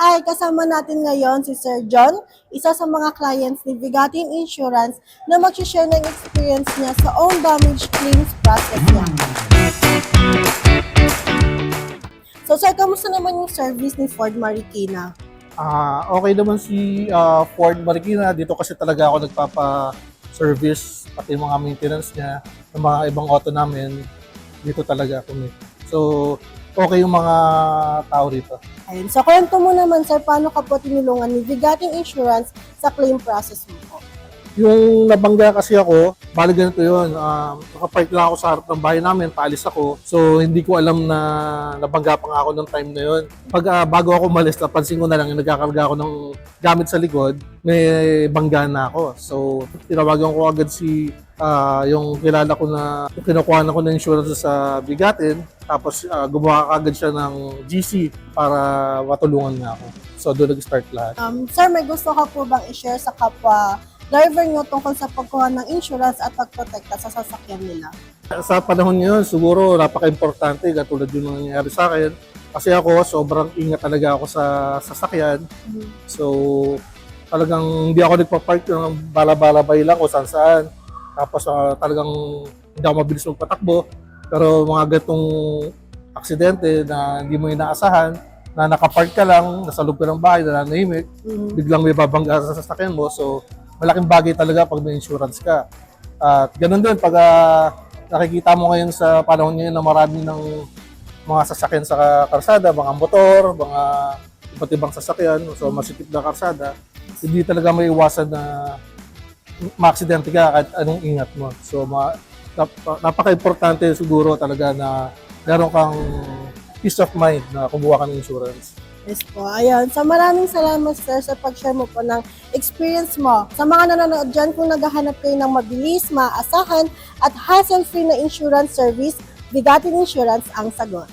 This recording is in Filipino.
Hi, kasama natin ngayon si Sir John, isa sa mga clients ni Vigatin Insurance na mag-share ng experience niya sa own damage claims process niya. So sir, kamusta naman yung service ni Ford Marikina? Okay naman si Ford Marikina. Dito kasi talaga ako nagpapa-service, pati yung mga maintenance niya, ng mga ibang auto namin, dito talaga ako. So, okay yung mga tao rito. Ayun, so kwento mo naman sir, paano ka po tinulungan ni Vigatin Insurance sa claim process mo po? Yung nabangga kasi ako, bali ganito yun, nakapark lang ako sa harap ng bahay namin, paalis ako. So, hindi ko alam na nabangga pa nga ako ng time na yun. Bago ako umalis, napansin ko na lang, yung nagkakarga ako ng gamit sa likod, may bangga na ako. So, tinawagan ko agad yung kilala ko na kinukuha ko ng insurance sa Bigatin. Tapos, gumawa agad siya ng GC para matulungan nga ako. So, doon nag-start lahat. Sir, may gusto ka po bang i-share sa kapwa driver nyo tungkol sa pagkuha ng insurance at pagprotekta sa sasakyan nila? Sa panahon ngayon, siguro napaka-importante katulad yung nangyayari sa akin. Kasi ako, sobrang ingat talaga ako sa sasakyan. So, talagang hindi ako nagpa-park ng bala-balabay lang o saan-saan. Tapos talagang hindi ako mabilis magpatakbo. Pero mga gatong aksidente na hindi mo inaasahan, na nakapark ka lang, nasa loob ka ng bahay, nananahimik, biglang may babangga sa sasakyan mo. So, malaking bagay talaga pag may insurance ka. At ganun din, pag nakikita mo ngayon sa panahon ngayon na marami ng mga sasakyan sa karsada, mga motor, mga iba't ibang sasakyan, so masikip na karsada, hindi talaga may iwasan na ma-aksidente ka kahit anong ingat mo. So, napaka-importante siguro talaga na meron kang peace of mind na kumuha ka ng insurance. Yes po, ayun. So maraming salamat sir sa pag-share mo po ng experience mo. Sa mga nanonood dyan, kung naghahanap kayo ng mabilis, maaasahan at hassle-free na insurance service, Vigatin Insurance ang sagot.